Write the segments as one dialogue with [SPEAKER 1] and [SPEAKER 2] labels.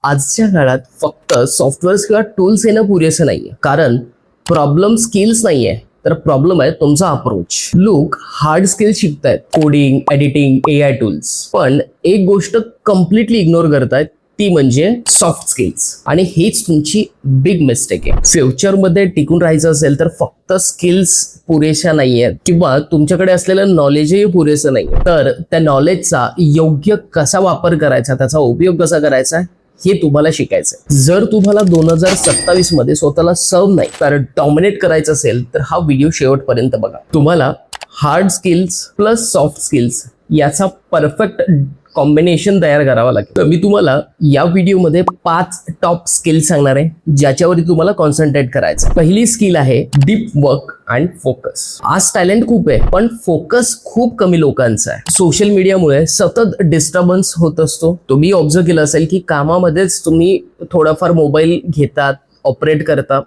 [SPEAKER 1] आजच्या काळात फक्त सॉफ्टवेअर्स किंवा टूल्स येणं पुरेसं नाहीये, कारण प्रॉब्लेम स्किल्स नाहीये, तर प्रॉब्लेम आहे तुमचा अप्रोच. लोक हार्ड स्किल्स शिकतायत, कोडिंग, एडिटिंग, AI टूल्स, पण एक गोष्ट कम्प्लिटली इग्नोर करतायत, ती म्हणजे सॉफ्ट स्किल्स. आणि हीच तुमची बिग मिस्टेक आहे. फ्युचरमध्ये टिकून राहायचं असेल तर फक्त स्किल्स पुरेशा नाहीयेत किंवा तुमच्याकडे असलेलं नॉलेजही पुरेसं नाही, तर त्या नॉलेजचा योग्य कसा वापर करायचा, त्याचा उपयोग कसा करायचा हे तुम्हाला शिकायचंय. जर तुम्हाला 2027 मध्ये स्वतःला सर्व नाही तर डॉमिनेट करायचं असेल तर हा व्हिडिओ शेवटपर्यंत बघा. तुम्हाला hard skills plus soft skills याचा परफेक्ट कॉम्बिनेशन तयार करावा लागेल. तर मी तुम्हाला या व्हिडिओमध्ये 5 टॉप स्किल्स सांगणार आहे ज्याच्यावरती तुम्हाला कॉन्सन्ट्रेट करायचं. पहिली स्किल आहे डीप वर्क अँड फोकस. आज टॅलेंट खूप आहे पण फोकस खूप कमी लोकांचा आहे. सोशल मीडियामुळे सतत डिस्टर्बन्स होत असतो. तुम्ही ऑब्झर्व केलं असेल की कामामध्येच तुम्ही थोडाफार मोबाईल घेतात, ऑपरेट करता,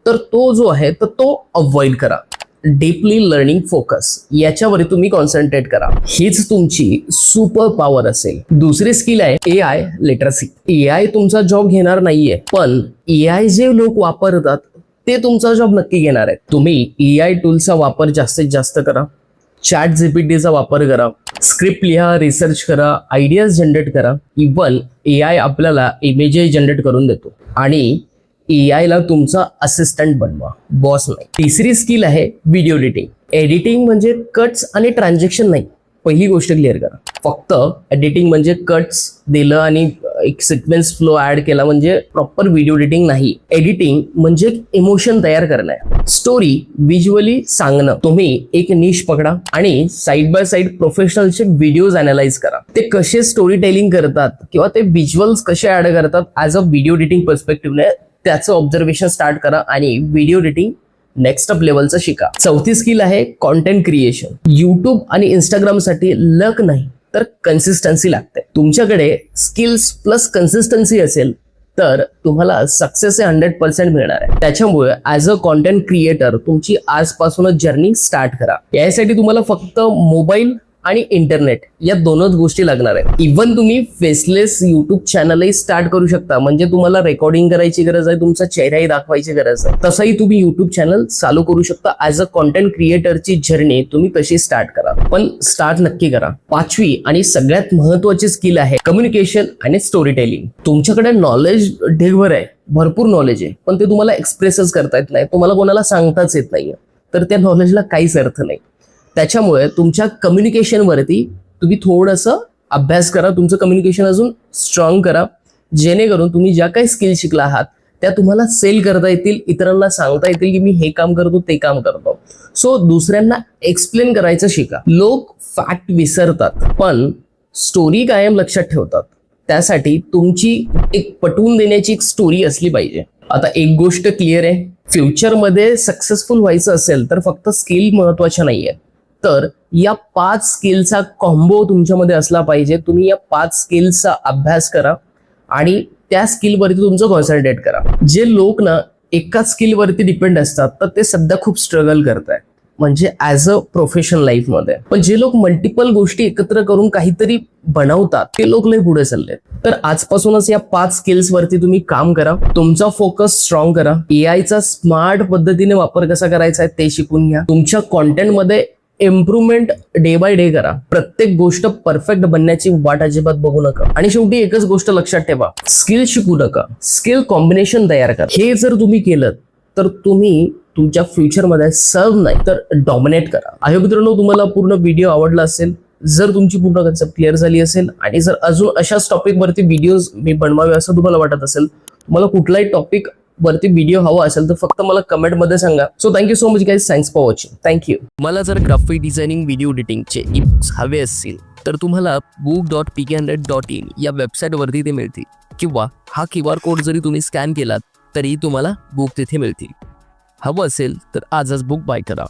[SPEAKER 1] तर तो जो आहे तर तो अवॉइड करा. डीपली लर्निंग फोकस याच्यावर तुम्ही कॉन्सन्ट्रेट करा. हीच तुमची सुपर पॉवर असेल. दुसरी स्किल आहे AI लिटरसी. AI तुमचा जॉब घेणार नाहीये, पण AI जे लोक वापरतात ते तुमचा जॉब नक्की घेणार आहेत. तुम्ही AI टूलचा वापर जास्तीत जास्त करा. ChatGPTचा वापर करा. स्क्रिप्ट लिहा, रिसर्च करा, आयडियाज जनरेट करा. इव्हन AI आपल्याला इमेजेस जनरेट करून देतो आणि AI ला तुमचा असिस्टंट बनवा, बॉस नाही. तिसरी स्किल आहे व्हिडिओ एडिटिंग. एडिटिंग म्हणजे कट्स आणि ट्रान्झॅक्शन नाही. पहिली गोष्ट क्लिअर करा. फक्त एडिटिंग म्हणजे कट्स दिलं आणि एक सिक्वेन्स फ्लो ऍड केला म्हणजे प्रॉपर व्हिडिओ एडिटिंग नाही. एडिटिंग म्हणजे इमोशन तयार करणं आहे, स्टोरी व्हिज्युअली सांगणं. तुम्ही एक निश पकडा आणि साइड बाय साइड प्रोफेशनलचे व्हिडिओज अनालाइज करा. ते कसे स्टोरी टेलिंग करतात किंवा ते व्हिज्युअल्स कसे ऍड करतात ऍज अ व्हिडिओ एडिटिंग पर्स्पेक्टिव्हने त्याचं ऑब्झर्वेशन स्टार्ट करा आणि व्हिडिओ एडिटिंग नेक्स्ट अप लेवलचं शिका. चौथी स्किल आहे कॉन्टेंट क्रिएशन. युट्यूब आणि इंस्टाग्राम साठी लक नाही तर कन्सिस्टन्सी लागते. तुमच्याकडे स्किल्स प्लस कन्सिस्टन्सी असेल तर तुम्हाला सक्सेस 100% मिळणार आहे. त्याच्यामुळे ऍज अ कॉन्टेंट क्रिएटर तुमची आजपासूनच जर्नी स्टार्ट करा. यासाठी तुम्हाला फक्त मोबाईल आणि इंटरनेट या दोनच गोष्टी लागणार आहेत. इव्हन तुम्ही फेसलेस युट्यूब चॅनलही स्टार्ट करू शकता. म्हणजे तुम्हाला रेकॉर्डिंग करायची गरज आहे, तुमचा चेहराही दाखवायची गरज आहे. तसंही तुम्ही युट्यूब चॅनल चालू करू शकता. ऍज अ कॉन्टेंट क्रिएटरची जर्नी तुम्ही कशी स्टार्ट करा, पण स्टार्ट नक्की करा. पाचवी आणि सगळ्यात महत्वाची स्किल आहे कम्युनिकेशन आणि स्टोरी टेलिंग. तुमच्याकडे नॉलेज ढेगभर आहे, भरपूर नॉलेज आहे, पण ते तुम्हाला एक्सप्रेसच करता येत नाही, तुम्हाला कोणाला सांगताच येत नाहीये, तर त्या नॉलेजला काहीच अर्थ नाही. त्याच्यामुळे तुमच्या कम्युनिकेशनवरती तुम्ही थोडंसं अभ्यास करा. तुमचं कम्युनिकेशन अजून स्ट्रॉंग करा, जेणेकरून तुम्ही ज्या काही स्किल शिकला आहात त्या तुम्हाला सेल करता येतील, इतरांना सांगता येतील की मी हे काम करतो, ते काम करतो. सो दुसऱ्यांना एक्सप्लेन करायचं शिका. लोक फॅक्ट विसरतात पण स्टोरी कायम लक्षात ठेवतात. त्यासाठी तुमची एक पटवून देण्याची एक स्टोरी असली पाहिजे. आता एक गोष्ट क्लिअर आहे, फ्युचरमध्ये सक्सेसफुल व्हायचं असेल तर फक्त स्किल महत्वाच्या नाहीये, तर या 5 स्किलचा कॉम्बो तुमच्यामध्ये असला पाहिजे. तुम्ही या 5 स्किल्सचा अभ्यास करा आणि त्या स्किलवरती तुमचं कॉन्सन्ट्रेट करा. जे लोक ना एका स्किलवरती डिपेंड असतात तर ते सध्या खूप स्ट्रगल करतायत, म्हणजे ऍज अ प्रोफेशनल लाईफमध्ये. पण जे लोक मल्टिपल गोष्टी एकत्र करून काहीतरी बनवतात ते लोक लय पुढे चाललेत. तर आजपासूनच या 5 स्किल्स वरती तुम्ही काम करा. तुमचा फोकस स्ट्रॉंग करा. AIचा स्मार्ट पद्धतीने वापर कसा करायचा आहे ते शिकून घ्या. तुमच्या कॉन्टेंटमध्ये इम्प्रूव्हमेंट डे बाय डे करा. प्रत्येक गोष्ट परफेक्ट बनण्याची वाट अजिबात बघू नका. आणि शेवटी एकच गोष्ट लक्षात ठेवा, स्किल शिकू नका, स्किल कॉम्बिनेशन तयार करा. हे जर तुम्ही केलं तर तुम्ही तुमच्या फ्युचरमध्ये सर्व नाही तर डॉमिनेट करा. आय होप मित्रांनो तुम्हाला पूर्ण व्हिडिओ आवडला असेल. जर तुमची पूर्ण कन्सेप्ट क्लिअर झाली असेल आणि जर अजून अशाच टॉपिकवरती व्हिडिओज मी बनवावे असं तुम्हाला वाटत असेल, तुम्हाला कुठलाही टॉपिक वरती व्हिडिओ हवा असेल तर फक्त मला कमेंट मध्ये सांगा. So thank you so much guys, thanks for watching. Thank you. मला जर ग्राफिक डिझायनिंग, व्हिडिओ एडिटिंगचे ई-बुक्स हवे असतील तर तुम्हाला book.pk100.in या वेबसाईटवरती ते मिळतील, किंवा हा QR कोड जरी तुम्ही स्कॅन केलात तरी तुम्हाला बुक तिथे मिळतील. हवं असेल तर आजच बुक बाय करा.